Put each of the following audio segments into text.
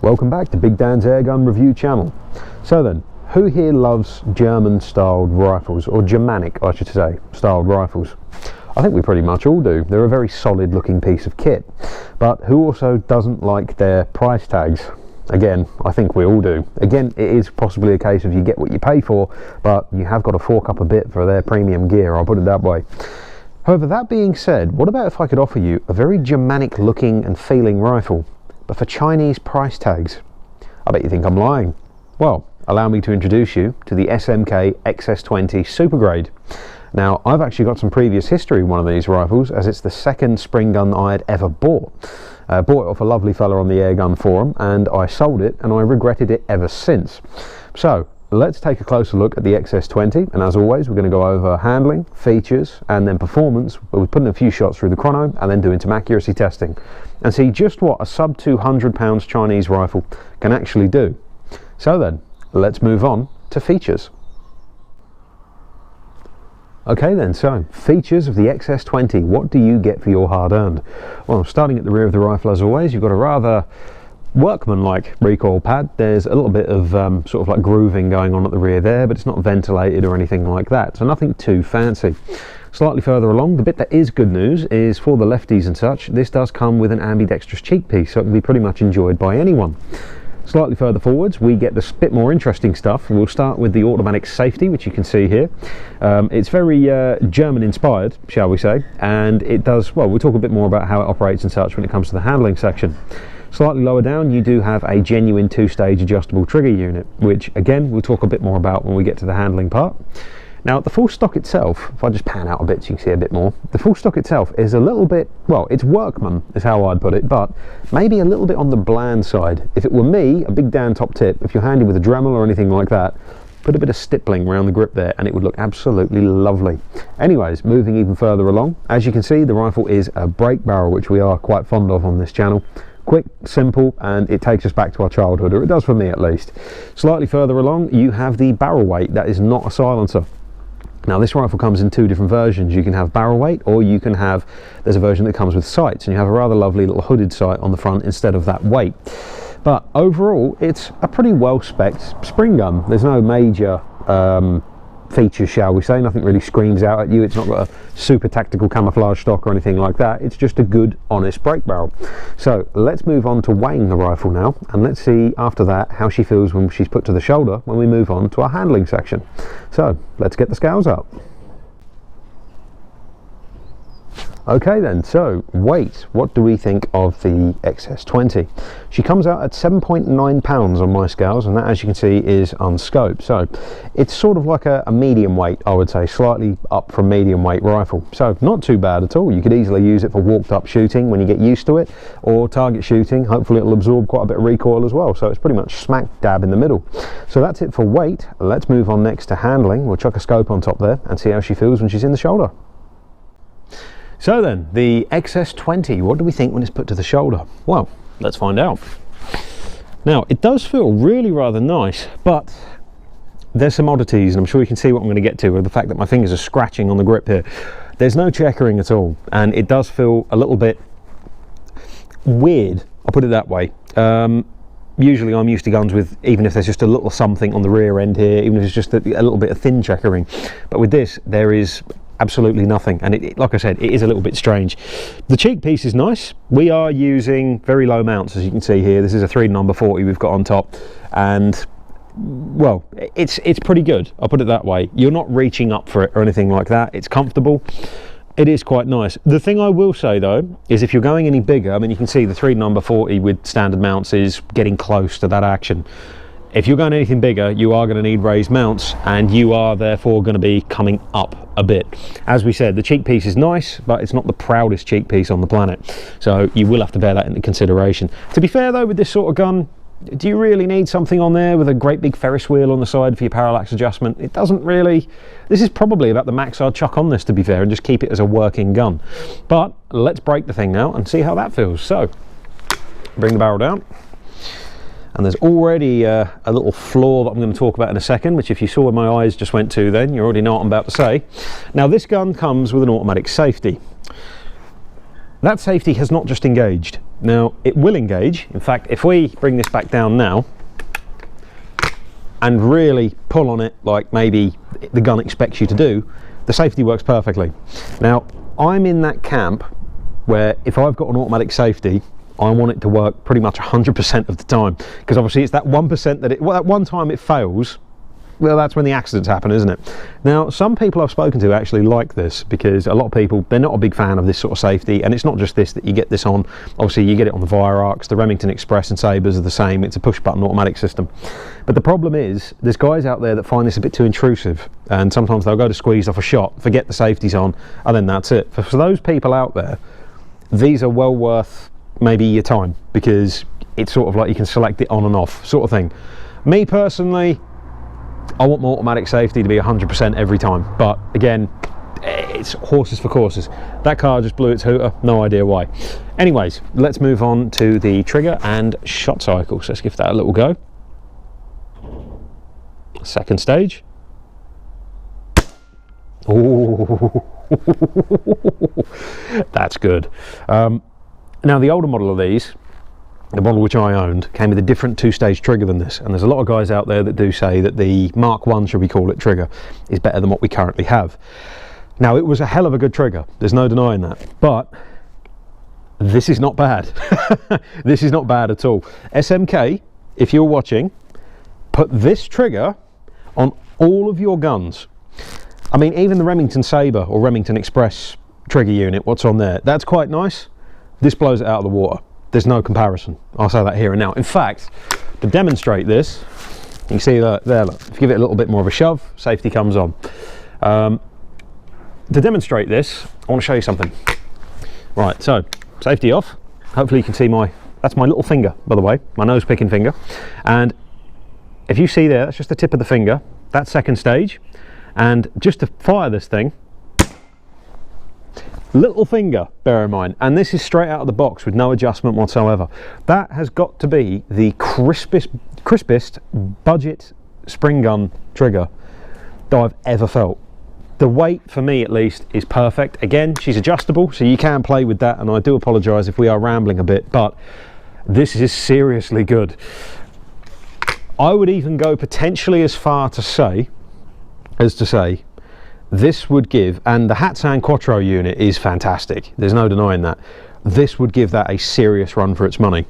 Welcome back to Big Dan's Airgun Review channel. So then, who here loves German styled rifles, or Germanic I should say, styled rifles? I think we pretty much all do. They're a very solid looking piece of kit. But who also doesn't like their price tags? Again, I think we all do. Again, it is possibly a case of you get what you pay for, but you have got to fork up a bit for their premium gear, I'll put it that way. However, that being said, what about if I could offer you a very Germanic looking and feeling rifle, but for Chinese price tags? I bet you think I'm lying. Well, allow me to introduce you to the SMK XS20 Supergrade. Now, I've actually got some previous history with one of these rifles, as it's the second spring gun I had ever bought. Bought it off a lovely fella on the Airgun forum, and I sold it, and I regretted it ever since. So, let's take a closer look at the XS20, and as always, we're going to go over handling, features, and then performance. We'll be putting a few shots through the chrono, and then doing some accuracy testing, and see just what a sub £200 Chinese rifle can actually do. So then, let's move on to features. Okay then, so features of the XS20, what do you get for your hard-earned? Well, starting at the rear of the rifle as always, you've got a rather workman-like recoil pad. There's a little bit of sort of like grooving going on at the rear there, but it's not ventilated or anything like that, so nothing too fancy. Slightly further along, the bit that is good news is for the lefties and such, this does come with an ambidextrous cheek piece, so it can be pretty much enjoyed by anyone. Slightly further forwards, we get this bit more interesting stuff. We'll start with the automatic safety, which you can see here. It's very German inspired, shall we say, and it does, well, we'll talk a bit more about how it operates and such when it comes to the handling section. Slightly lower down, you do have a genuine two-stage adjustable trigger unit, which again, we'll talk a bit more about when we get to the handling part. Now, the full stock itself, if I just pan out a bit so you can see a bit more, the full stock itself is a little bit, well, it's workman is how I'd put it, but maybe a little bit on the bland side. If it were me, a Big Dan top tip, if you're handy with a Dremel or anything like that, put a bit of stippling around the grip there and it would look absolutely lovely. Anyways, moving even further along, as you can see, the rifle is a break barrel, which we are quite fond of on this channel. Quick, simple, and it takes us back to our childhood, or it does for me at least. Slightly further along, you have the barrel weight. That is not a silencer. Now, this rifle comes in two different versions. You can have barrel weight, or you can have, there's a version that comes with sights, and you have a rather lovely little hooded sight on the front instead of that weight. But overall, it's a pretty well-spec'd spring gun. There's no major features, shall we say. Nothing really screams out at you. It's not got a super tactical camouflage stock or anything like that. It's just a good, honest break barrel. So let's move on to weighing the rifle now, and let's see after that how she feels when she's put to the shoulder when we move on to our handling section. So let's get the scales up. Okay then, so weight, what do we think of the XS20? She comes out at 7.9 pounds on my scales, and that, as you can see, is unscoped. So it's sort of like a medium weight, I would say, slightly up from medium weight rifle. So not too bad at all. You could easily use it for walked up shooting when you get used to it, or target shooting. Hopefully it'll absorb quite a bit of recoil as well. So it's pretty much smack dab in the middle. So that's it for weight. Let's move on next to handling. We'll chuck a scope on top there and see how she feels when she's in the shoulder. So then, the XS20, what do we think when it's put to the shoulder? Well, let's find out. Now, it does feel really rather nice, but there's some oddities, and I'm sure you can see what I'm going to get to with the fact that my fingers are scratching on the grip here. There's no checkering at all, and it does feel a little bit weird, I'll put it that way. Usually I'm used to guns with, even if there's just a little something on the rear end here, even if it's just a little bit of thin checkering. But with this, there is absolutely nothing, and like I said, it is a little bit strange. The cheek piece is nice. We are using very low mounts, as you can see here. This is a 3 number 40 we've got on top, and well, it's pretty good, I'll put it that way. You're not reaching up for it or anything like that. It's comfortable. It is quite nice. The thing I will say though is if you're going any bigger, I mean, you can see the 3 number 40 with standard mounts is getting close to that action. If you're going anything bigger, you are going to need raised mounts, and you are therefore going to be coming up a bit. As we said, the cheek piece is nice, but it's not the proudest cheek piece on the planet, so you will have to bear that into consideration. To be fair though, with this sort of gun, do you really need something on there with a great big Ferris wheel on the side for your parallax adjustment? It doesn't really. This is probably about the max I'd chuck on this, to be fair, and just keep it as a working gun. But let's break the thing now and see how that feels. So bring the barrel down. And there's already a little flaw that I'm going to talk about in a second, which if you saw where my eyes just went to then, you already know what I'm about to say. Now, this gun comes with an automatic safety. That safety has not just engaged. Now, it will engage. In fact, if we bring this back down now and really pull on it like maybe the gun expects you to do, the safety works perfectly. Now, I'm in that camp where if I've got an automatic safety, I want it to work pretty much 100% of the time, because obviously it's that 1% that that one time it fails, well, that's when the accidents happen, isn't it? Now, some people I've spoken to actually like this, because a lot of people, they're not a big fan of this sort of safety, and it's not just this that you get this on. Obviously, you get it on the Virox, the Remington Express and Sabres are the same. It's a push-button automatic system. But the problem is, there's guys out there that find this a bit too intrusive, and sometimes they'll go to squeeze off a shot, forget the safety's on, and then that's it. For those people out there, these are well worth maybe your time, because it's sort of like you can select it on and off sort of thing. Me personally, I want my automatic safety to be 100% every time, but again, it's horses for courses. That car just blew its hooter, no idea why. Anyways, let's move on to the trigger and shot cycle. So let's give that a little go. Second stage. Oh, that's good. Now, the older model of these, the model which I owned, came with a different two-stage trigger than this, and there's a lot of guys out there that do say that the Mark 1, shall we call it, trigger is better than what we currently have. Now, it was a hell of a good trigger, there's no denying that, but this is not bad. This is not bad at all. SMK, if you're watching, put this trigger on all of your guns. I mean, even the Remington Sabre or Remington Express trigger unit, what's on there, that's quite nice. This blows it out of the water. There's no comparison. I'll say that here and now. In fact, to demonstrate this, you can see that there, look, if you give it a little bit more of a shove, safety comes on. To demonstrate this, I want to show you something. Right, so safety off. Hopefully you can see that's my little finger, by the way, my nose picking finger. And if you see there, that's just the tip of the finger. That's second stage. And just to fire this thing, little finger, bear in mind, and this is straight out of the box with no adjustment whatsoever. That has got to be the crispest budget spring gun trigger that I've ever felt. The weight, for me at least, is perfect. Again, she's adjustable, so you can play with that, and I do apologise if we are rambling a bit, but this is seriously good. I would even go potentially as far to say, this would give, and the Hatsan Quattro unit is fantastic, there's no denying that, this would give that a serious run for its money.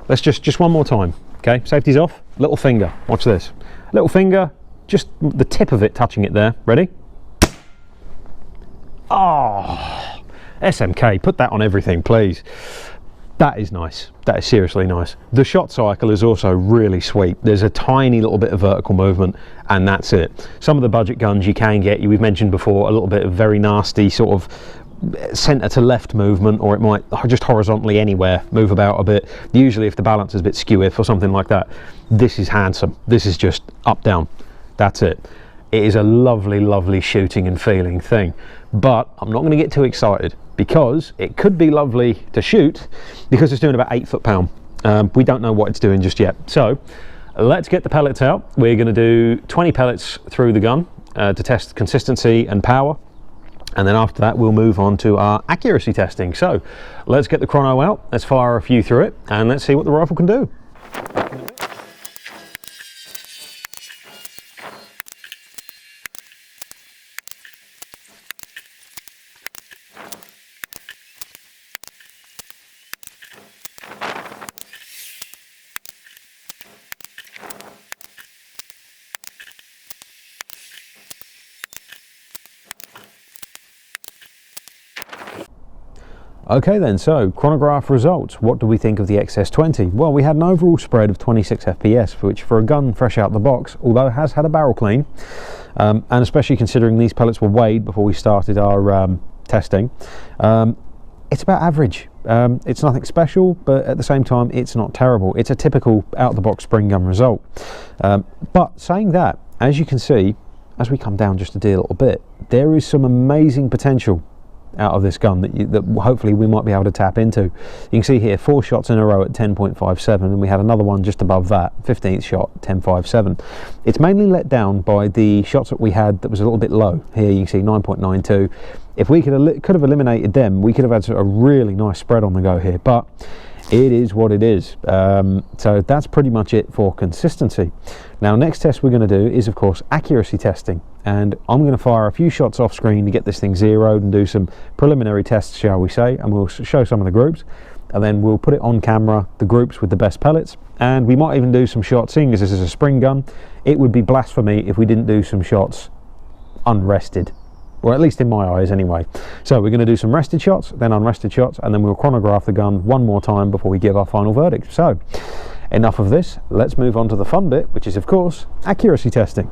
Let's just one more time, okay? Safety's off, little finger, watch this. Little finger, just the tip of it touching it there, ready? Oh, SMK, put that on everything, please. That is nice, that is seriously nice. The shot cycle is also really sweet. There's a tiny little bit of vertical movement, and that's it. Some of the budget guns you can get, we've mentioned before, a little bit of very nasty sort of centre to left movement, or it might just horizontally anywhere move about a bit, usually if the balance is a bit skew-if or something like that. This is handsome. This is just up down, that's it. It is a lovely, lovely shooting and feeling thing, but I'm not going to get too excited, because it could be lovely to shoot, because it's doing about 8 foot-pound. We don't know what it's doing just yet. So let's get the pellets out. We're going to do 20 pellets through the gun to test consistency and power, and then after that we'll move on to our accuracy testing. So let's get the chrono out, let's fire a few through it, and let's see what the rifle can do. Okay then, so chronograph results. What do we think of the XS20? Well, we had an overall spread of 26 FPS, which for a gun fresh out the box, although it has had a barrel clean, and especially considering these pellets were weighed before we started our testing, it's about average. It's nothing special, but at the same time, it's not terrible. It's a typical out-the-box spring gun result. But saying that, as you can see, as we come down just a little bit, there is some amazing potential out of this gun that hopefully we might be able to tap into. You can see here 4 shots in a row at 10.57, and we had another one just above that, 15th shot, 10.57. It's mainly let down by the shots that we had that was a little bit low. Here you can see 9.92. If we could have eliminated them, we could have had a really nice spread on the go here, but it is what it is. So that's pretty much it for consistency. Now, next test we're going to do is, of course, accuracy testing, and I'm going to fire a few shots off screen to get this thing zeroed and do some preliminary tests, shall we say, and we'll show some of the groups, and then we'll put it on camera, the groups with the best pellets, and we might even do some shots. Seeing as this is a spring gun, it would be blasphemy if we didn't do some shots unrested, or at least in my eyes anyway. So we're going to do some rested shots, then unrested shots, and then we'll chronograph the gun one more time before we give our final verdict. So enough of this, let's move on to the fun bit, which is, of course, accuracy testing.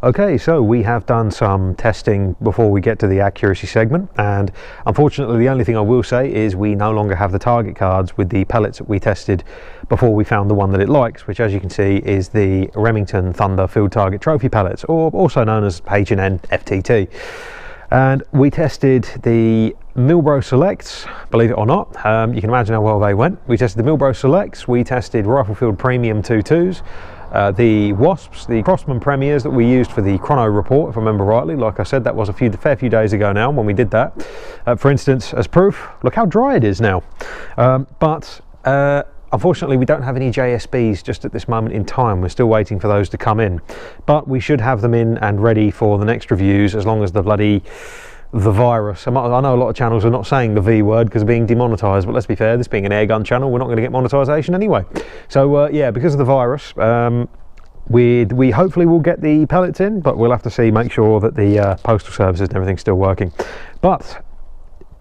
Okay, so we have done some testing before we get to the accuracy segment, and unfortunately the only thing I will say is we no longer have the target cards with the pellets that we tested before we found the one that it likes, which, as you can see, is the Remington Thunder Field Target Trophy pellets, or also known as H&N FTT. And we tested the Milbro Selects, believe it or not. You can imagine how well they went. We tested the Milbro Selects, we tested Rifle Field Premium 22s, the Wasps, the Crossman Premiers that we used for the chrono report, if I remember rightly. Like I said, that was a fair few days ago now when we did that. For instance, as proof, look how dry it is now. Unfortunately, we don't have any JSBs just at this moment in time. We're still waiting for those to come in, but we should have them in and ready for the next reviews, as long as the virus. I know a lot of channels are not saying the V word because of being demonetized, but let's be fair, this being an airgun channel, we're not going to get monetization anyway. So yeah, because of the virus, we hopefully will get the pellets in, but we'll have to see, make sure that the postal services and everything's still working. But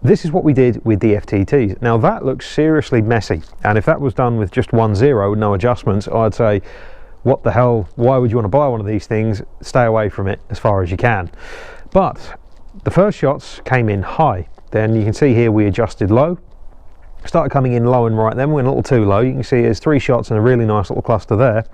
this is what we did with the FTTs. Now that looks seriously messy, and if that was done with just 1.0 with no adjustments, I'd say, what the hell, why would you want to buy one of these things? Stay away from it as far as you can. But the first shots came in high. Then you can see here we adjusted low. Started coming in low and right, then we went a little too low. You can see there's 3 shots and a really nice little cluster there.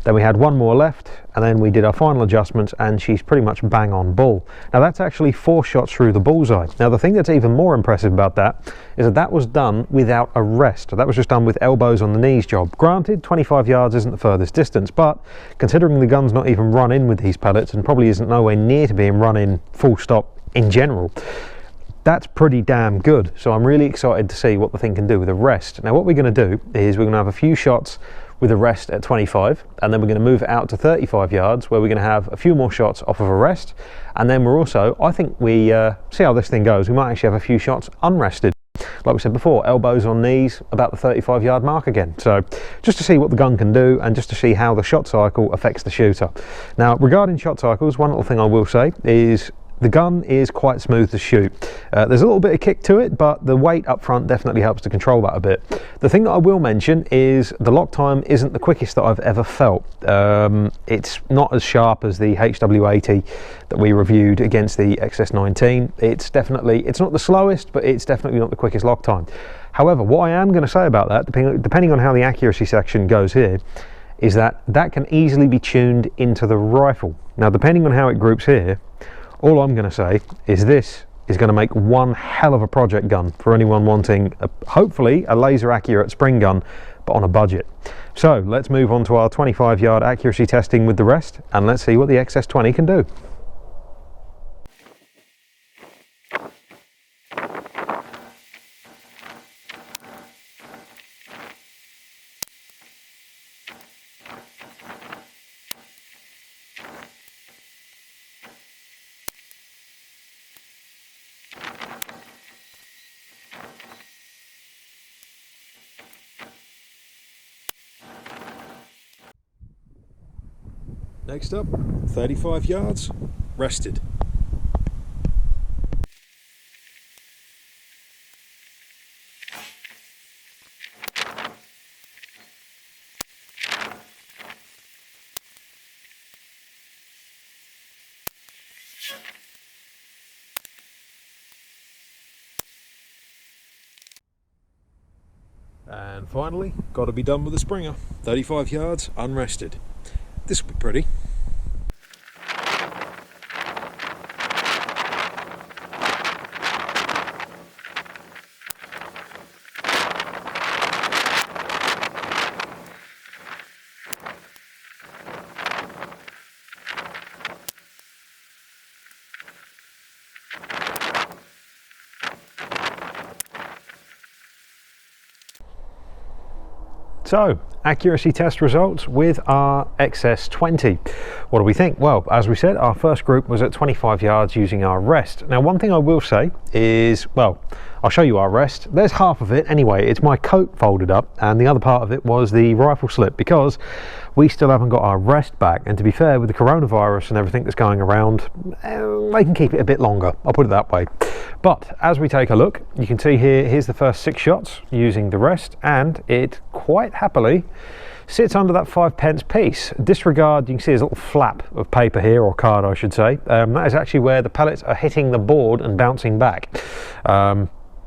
Then we had 1 more left, and then we did our final adjustments, and she's pretty much bang on bull. Now that's actually 4 shots through the bullseye. Now the thing that's even more impressive about that is that that was done without a rest. That was just done with elbows on the knees job. Granted, 25 yards isn't the furthest distance, but considering the gun's not even run in with these pellets and probably isn't nowhere near to being run in full stop in general, that's pretty damn good. So I'm really excited to see what the thing can do with a rest. Now what we're going to do is we're going to have a few shots with a rest at 25, and then we're going to move it out to 35 yards where we're going to have a few more shots off of a rest, and then we're also, I think we see how this thing goes, we might actually have a few shots unrested. Like we said before, elbows on knees, about the 35 yard mark again. So just to see what the gun can do, and just to see how the shot cycle affects the shooter. Now regarding shot cycles, one little thing I will say is the gun is quite smooth to shoot. There's a little bit of kick to it, but the weight up front definitely helps to control that a bit. The thing that I will mention is the lock time isn't the quickest that I've ever felt. It's not as sharp as the HW80 that we reviewed against the XS19. It's not the slowest, but it's definitely not the quickest lock time. However, what I am going to say about that, depending on how the accuracy section goes here, is that that can easily be tuned into the rifle. Now, depending on how it groups here, all I'm going to say is this is going to make one hell of a project gun for anyone wanting, hopefully, a laser accurate spring gun, but on a budget. So let's move on to our 25 yard accuracy testing with the rest, and let's see what the XS20 can do. Next up, 35 yards, rested. And finally, got to be done with the Springer. 35 yards, unrested. This will be pretty. So, accuracy test results with our XS20. What do we think? Well, as we said, our first group was at 25 yards using our rest. Now, one thing I will say is, well, I'll show you our rest. There's half of it anyway. It's my coat folded up, and the other part of it was the rifle slip, because we still haven't got our rest back. And to be fair, with the coronavirus and everything that's going around, they can keep it a bit longer, I'll put it that way. But as we take a look, you can see here's the first 6 shots using the rest, and it quite happily sits under that 5p piece. Disregard, you can see there's a little flap of paper here, or card I should say. That is actually where the pellets are hitting the board and bouncing back.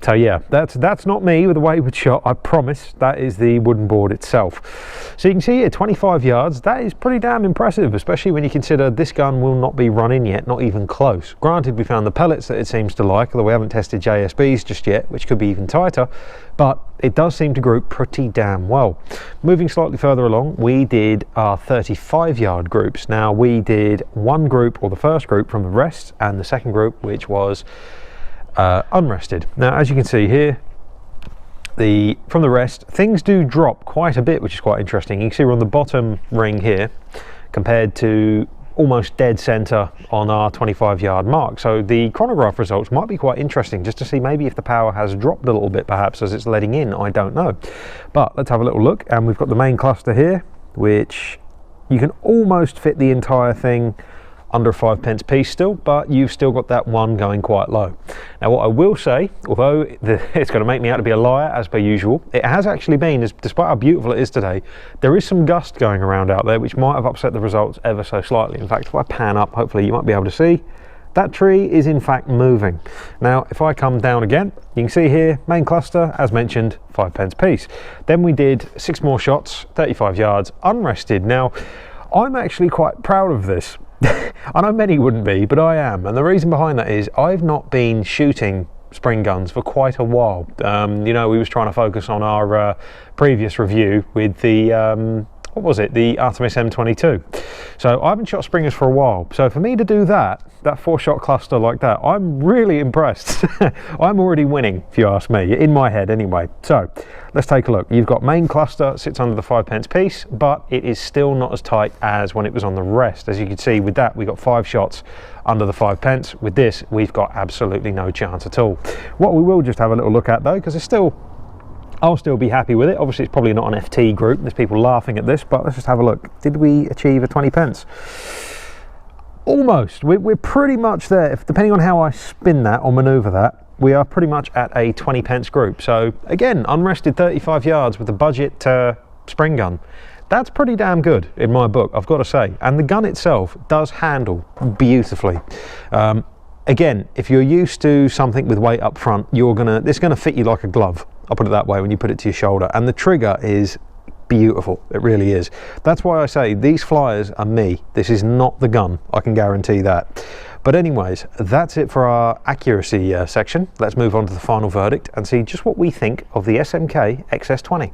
So yeah, that's not me with a wayward shot, I promise. That is the wooden board itself. So you can see here, 25 yards, that is pretty damn impressive, especially when you consider this gun will not be run in yet, not even close. Granted, we found the pellets that it seems to like, although we haven't tested JSBs just yet, which could be even tighter, but it does seem to group pretty damn well. Moving slightly further along, we did our 35-yard groups. Now, we did one group, or the first group, from the rest, and the second group, which was unrested. Now, as you can see here, from the rest, things do drop quite a bit, which is quite interesting. You can see we're on the bottom ring here compared to almost dead center on our 25-yard mark. So the chronograph results might be quite interesting, just to see maybe if the power has dropped a little bit perhaps as it's letting in. I don't know, but let's have a little look. And we've got the main cluster here, which you can almost fit the entire thing under a 5p piece still, but you've still got that one going quite low. Now, what I will say, although it's going to make me out to be a liar as per usual, it has actually been, despite how beautiful it is today, there is some gust going around out there which might have upset the results ever so slightly. In fact, if I pan up, hopefully you might be able to see that tree is in fact moving. Now, if I come down again, you can see here, main cluster, as mentioned, 5p piece. Then we did 6 more shots, 35 yards, unrested. Now, I'm actually quite proud of this. I know many wouldn't be, but I am, and the reason behind that is I've not been shooting spring guns for quite a while. You know, we was trying to focus on our previous review with the what was it, the Artemis M22. So I haven't shot springers for a while, so for me to do that 4-shot cluster like that, I'm really impressed. I'm already winning, if you ask me, in my head anyway. So let's take a look. You've got main cluster, sits under the 5p piece, but it is still not as tight as when it was on the rest. As you can see with that, we got 5 shots under the 5p. With this, we've got absolutely no chance at all. What we will just have a little look at though, because it's still, I'll still be happy with it. Obviously, it's probably not an FT group. There's people laughing at this, but let's just have a look. Did we achieve a 20p? Almost. We're pretty much there. Depending on how I spin that or maneuver that, we are pretty much at a 20p group. So again, unrested 35 yards with a budget spring gun. That's pretty damn good in my book, I've got to say. And the gun itself does handle beautifully. Again, if you're used to something with weight up front, it's gonna fit you like a glove. I'll put it that way when you put it to your shoulder. And the trigger is beautiful, it really is. That's why I say these flyers are me. This is not the gun, I can guarantee that. But anyways, that's it for our accuracy section. Let's move on to the final verdict and see just what we think of the SMK XS20.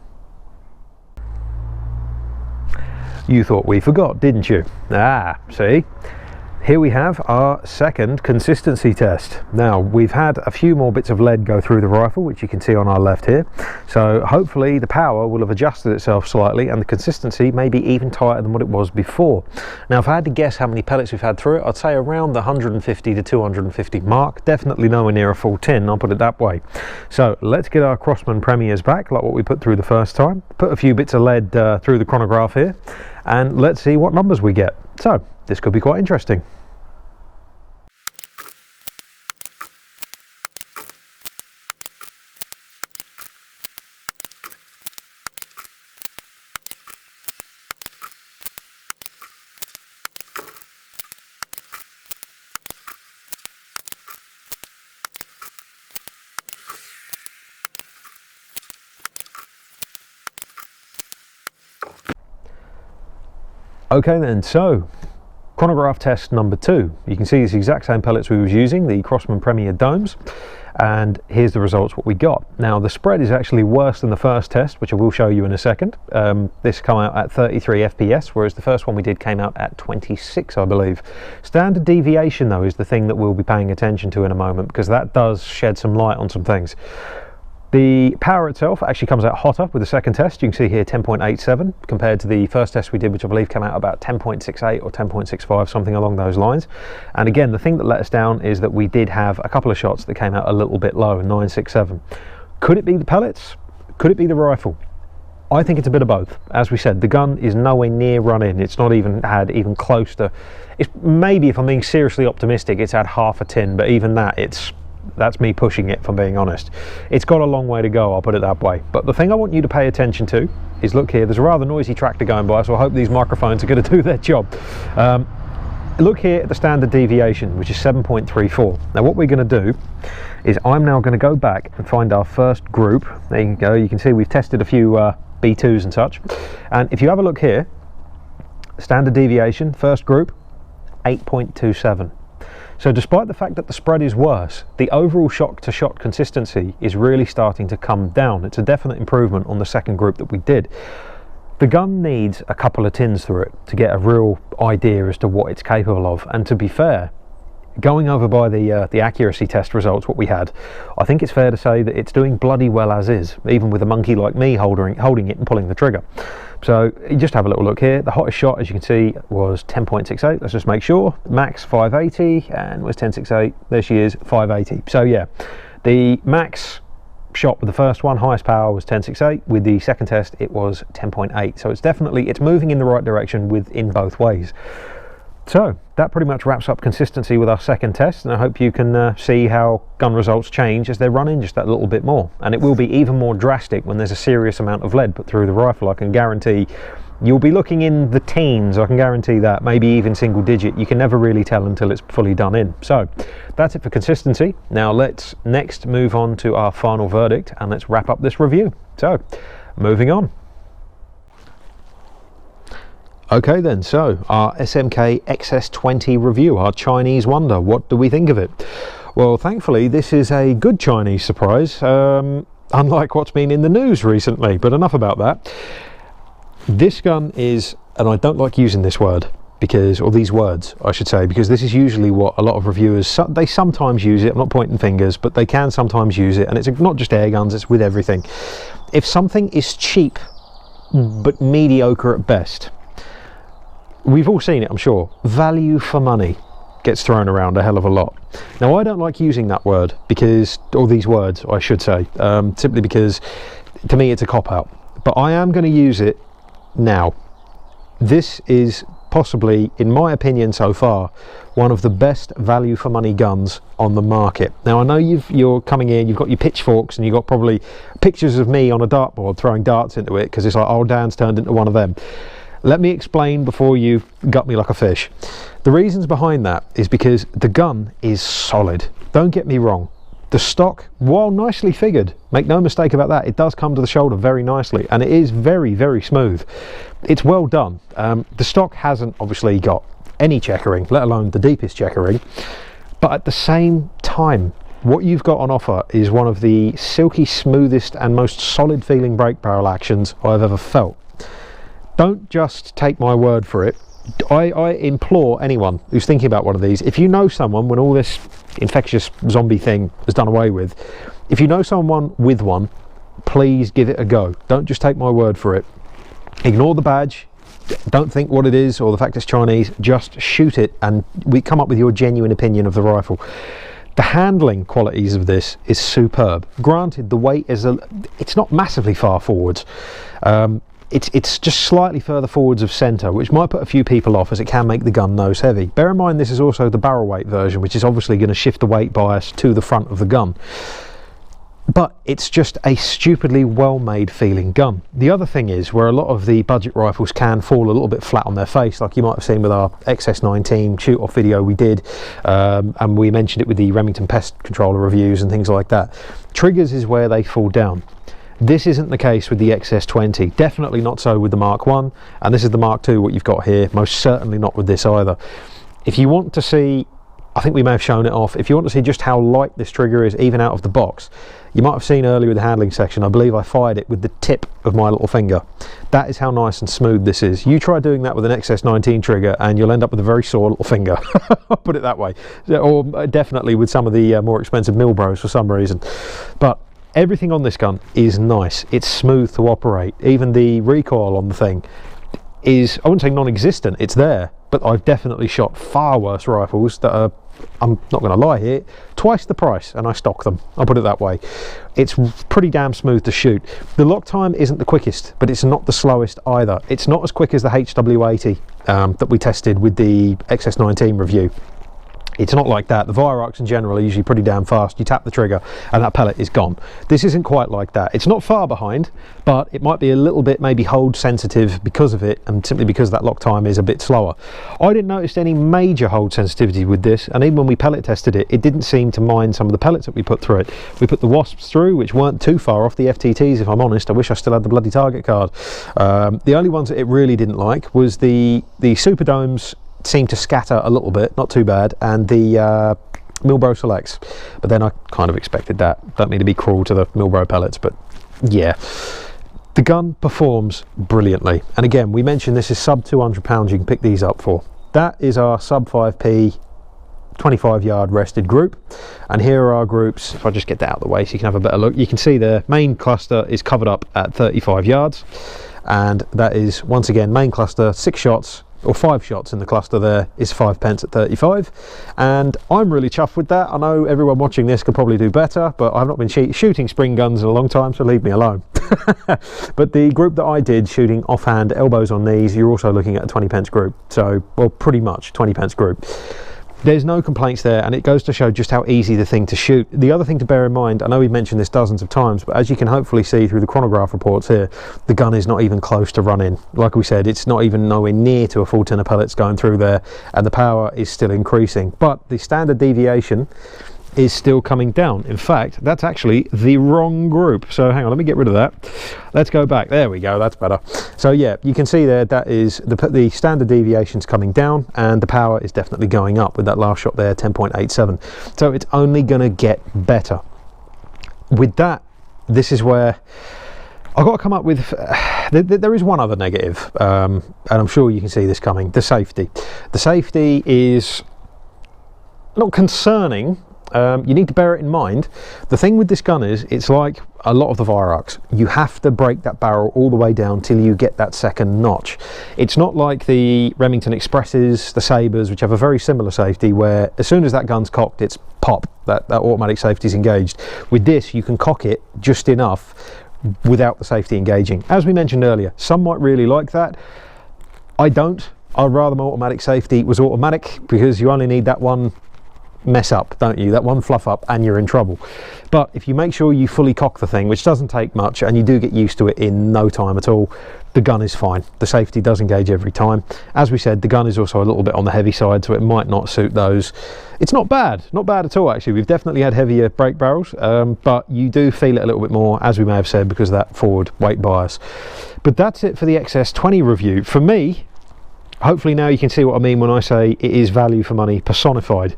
You thought we forgot, didn't you? Ah, see? Here we have our second consistency test. Now, we've had a few more bits of lead go through the rifle, which you can see on our left here. So hopefully the power will have adjusted itself slightly and the consistency may be even tighter than what it was before. Now, if I had to guess how many pellets we've had through it, I'd say around the 150 to 250 mark. Definitely nowhere near a full tin, I'll put it that way. So let's get our Crossman Premiers back, like what we put through the first time. Put a few bits of lead through the chronograph here, and let's see what numbers we get. So this could be quite interesting. Okay then, so chronograph test number 2. You can see it's the exact same pellets we was using, the Crossman Premier domes, and here's the results what we got. Now the spread is actually worse than the first test, which I will show you in a second. This came out at 33 FPS, whereas the first one we did came out at 26, I believe. Standard deviation though is the thing that we'll be paying attention to in a moment, because that does shed some light on some things. The power itself actually comes out hotter with the second test. You can see here 10.87 compared to the first test we did, which I believe came out about 10.68 or 10.65, something along those lines. And again, the thing that let us down is that we did have a couple of shots that came out a little bit low, 9.67. Could it be the pellets? Could it be the rifle? I think it's a bit of both. As we said, the gun is nowhere near run in. It's not even had even close to, it's maybe, if I'm being seriously optimistic, it's had half a tin, but even that, that's me pushing it, if I'm being honest. It's got a long way to go, I'll put it that way. But the thing I want you to pay attention to is, look here, there's a rather noisy tractor going by, so I hope these microphones are going to do their job. Look here at the standard deviation, which is 7.34. Now what we're going to do is I'm now going to go back and find our first group. There you go, you can see we've tested a few B2s and such. And if you have a look here, standard deviation, first group, 8.27. So despite the fact that the spread is worse, the overall shot-to-shot consistency is really starting to come down. It's a definite improvement on the second group that we did. The gun needs a couple of tins through it to get a real idea as to what it's capable of. And to be fair, going over by the accuracy test results, what we had, I think it's fair to say that it's doing bloody well as is, even with a monkey like me holding it and pulling the trigger. So you just have a little look here. The hottest shot, as you can see, was 10.68. Let's just make sure. Max 580, and was 10.68. There she is, 580. So yeah, the max shot with the first one, highest power, was 10.68. With the second test, it was 10.8. So it's moving in the right direction in both ways. So that pretty much wraps up consistency with our second test, and I hope you can see how gun results change as they're running just that little bit more. And it will be even more drastic when there's a serious amount of lead put through the rifle. I can guarantee you'll be looking in the teens, I can guarantee that, maybe even single digit. You can never really tell until it's fully done in. So that's it for consistency. Now let's next move on to our final verdict, and let's wrap up this review. So moving on. Okay then, so our SMK XS20 review, our Chinese wonder. What do we think of it? Well, thankfully this is a good Chinese surprise, unlike what's been in the news recently, but enough about that. This gun is, and I don't like using this word, because, or these words I should say, because this is usually what a lot of reviewers, they sometimes use it. I'm not pointing fingers, but they can sometimes use it, and it's not just air guns, it's with everything. If something is cheap but mediocre at best, we've all seen it, I'm sure, value for money gets thrown around a hell of a lot. Now I don't like using that word, because, or these words I should say, simply because to me it's a cop-out, but I am going to use it now. This is possibly, in my opinion so far, one of the best value for money guns on the market. Now I know you're coming in, you've got your pitchforks, and you've got probably pictures of me on a dartboard throwing darts into it, because it's like, oh, Dan's turned into one of them. Let me explain before you gut me like a fish. The reasons behind that is because the gun is solid. Don't get me wrong. The stock, while nicely figured, make no mistake about that, it does come to the shoulder very nicely, and it is very, very smooth. It's well done. The stock hasn't obviously got any checkering, let alone the deepest checkering, but at the same time, what you've got on offer is one of the silky smoothest and most solid feeling brake barrel actions I've ever felt. Don't just take my word for it. I implore anyone who's thinking about one of these, if you know someone, when all this infectious zombie thing is done away with, if you know someone with one, please give it a go. Don't just take my word for it. Ignore the badge, don't think what it is or the fact it's Chinese, just shoot it and we come up with your genuine opinion of the rifle. The handling qualities of this is superb. Granted, the weight is it's not massively far forwards. It's just slightly further forwards of centre, which might put a few people off, as it can make the gun nose heavy. Bear in mind this is also the barrel weight version, which is obviously going to shift the weight bias to the front of the gun. But it's just a stupidly well-made feeling gun. The other thing is, where a lot of the budget rifles can fall a little bit flat on their face, like you might have seen with our XS19 shoot-off video we did, and we mentioned it with the Remington pest controller reviews and things like that. Triggers is where they fall down. This isn't the case with the XS20, definitely not so with the Mark 1, and this is the Mark 2 what you've got here, most certainly not with this either. If you want to see, I think we may have shown it off, if you want to see just how light this trigger is even out of the box, you might have seen earlier with the handling section, I believe I fired it with the tip of my little finger. That is how nice and smooth this is. You try doing that with an XS19 trigger and you'll end up with a very sore little finger, I'll put it that way. Or definitely with some of the more expensive Milbros for some reason. But everything on this gun is nice. It's smooth to operate. Even the recoil on the thing is, I wouldn't say non-existent, it's there, but I've definitely shot far worse rifles that are, I'm not going to lie here, twice the price, and I stock them. I'll put it that way. It's pretty damn smooth to shoot. The lock time isn't the quickest, but it's not the slowest either. It's not as quick as the HW80 that we tested with the XS19 review. It's not like that. The Virox in general are usually pretty damn fast. You tap the trigger and that pellet is gone. This isn't quite like that. It's not far behind, but it might be a little bit maybe hold sensitive because of it, and simply because that lock time is a bit slower. I didn't notice any major hold sensitivity with this, and even when we pellet tested it, it didn't seem to mind some of the pellets that we put through it. We put the Wasps through, which weren't too far off the FTTs, if I'm honest. I wish I still had the bloody target card. The only ones that it really didn't like was the Superdomes seemed to scatter a little bit, not too bad, and the Milbro Selects, but then I kind of expected that. Don't mean to be cruel to the Milbro pellets, but yeah, the gun performs brilliantly. And again, we mentioned this is sub £200 you can pick these up for. That is our sub 5p 25-yard rested group, and here are our groups. If I just get that out of the way so you can have a better look, you can see the main cluster is covered up at 35 yards, and that is once again main cluster, 6 shots, or 5 shots in the cluster there is 5 pence at 35, and I'm really chuffed with that. I know everyone watching this could probably do better, but I've not been shooting spring guns in a long time, so leave me alone. But the group that I did, shooting offhand, elbows on knees, you're also looking at a 20 pence group, so well, pretty much 20 pence group. There's no complaints there, and it goes to show just how easy the thing to shoot. The other thing to bear in mind, I know we've mentioned this dozens of times, but as you can hopefully see through the chronograph reports here, the gun is not even close to running. Like we said, it's not even nowhere near to a full tin of pellets going through there, and the power is still increasing. But the standard deviation is still coming down. In fact, that's actually the wrong group. So hang on, let me get rid of that. Let's go back. There we go, that's better. So yeah, you can see there, that is the standard deviation's coming down, and the power is definitely going up with that last shot there, 10.87. So it's only gonna get better. With that, this is where I've got to come up with, there is one other negative, and I'm sure you can see this coming, the safety. The safety is not concerning. You need to bear it in mind. The thing with this gun is, it's like a lot of the Virox. You have to break that barrel all the way down till you get that second notch. It's not like the Remington Expresses, the Sabres, which have a very similar safety, where as soon as that gun's cocked, it's pop, that automatic safety is engaged. With this, you can cock it just enough without the safety engaging. As we mentioned earlier, some might really like that. I don't. I'd rather my automatic safety was automatic, because you only need that one mess up, don't you, that one fluff up, and you're in trouble. But if you make sure you fully cock the thing, which doesn't take much, and you do get used to it in no time at all, the gun is fine. The safety does engage every time. As we said, the gun is also a little bit on the heavy side, so it might not suit those. It's not bad at all actually. We've definitely had heavier brake barrels, but you do feel it a little bit more, as we may have said, because of that forward weight bias. But that's it for the XS20 review. For me, hopefully now you can see what I mean when I say it is value for money personified.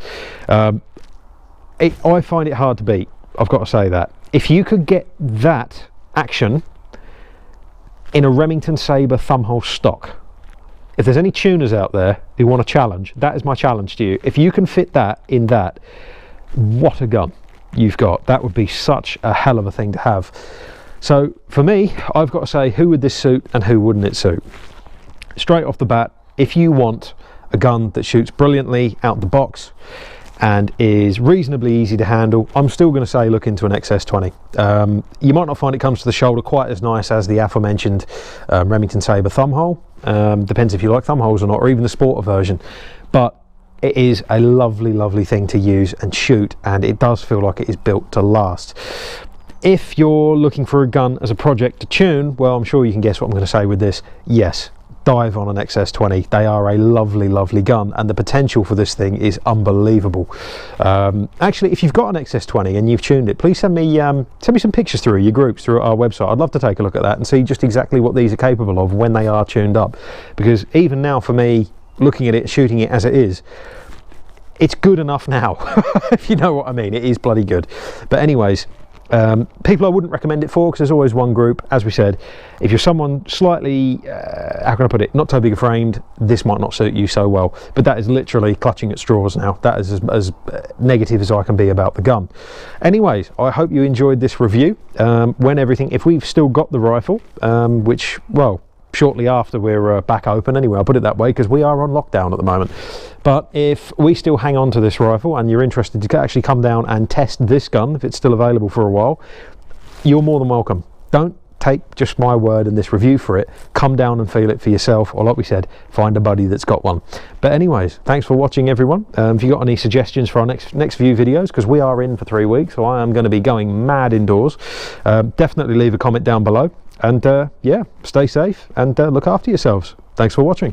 I find it hard to beat, I've got to say that. If you could get that action in a Remington Sabre thumbhole stock, if there's any tuners out there who want a challenge, that is my challenge to you. If you can fit that in that, what a gun you've got. That would be such a hell of a thing to have. So for me, I've got to say, who would this suit and who wouldn't it suit? Straight off the bat, if you want a gun that shoots brilliantly out the box and is reasonably easy to handle, I'm still going to say look into an XS20. You might not find it comes to the shoulder quite as nice as the aforementioned Remington Sabre thumbhole. Depends if you like thumbholes or not, or even the sporter version. But it is a lovely, lovely thing to use and shoot, and it does feel like it is built to last. If you're looking for a gun as a project to tune, well, I'm sure you can guess what I'm going to say with this. Yes, dive on an XS20. They are a lovely, lovely gun, and the potential for this thing is unbelievable. Actually, if you've got an XS20 and you've tuned it, please send me some pictures through your groups through our website. I'd love to take a look at that and see just exactly what these are capable of when they are tuned up, because even now for me, looking at it, shooting it as it is, it's good enough now. If you know what I mean, it is bloody good. But anyways, People I wouldn't recommend it for, because there's always one group. As we said, if you're someone slightly, how can I put it, not so big framed, this might not suit you so well. But that is literally clutching at straws now. That is as negative as I can be about the gun. Anyways, I hope you enjoyed this review. If we've still got the rifle, which, well, shortly after we're back open anyway, I'll put it that way, because we are on lockdown at the moment. But if we still hang on to this rifle and you're interested to actually come down and test this gun, if it's still available for a while, you're more than welcome. Don't take just my word and this review for it. Come down and feel it for yourself, or like we said, find a buddy that's got one. But anyways, thanks for watching, everyone. If you got any suggestions for our next few videos, because we are in for 3 weeks, so I am going to be going mad indoors, definitely leave a comment down below. And yeah, stay safe and look after yourselves. Thanks for watching.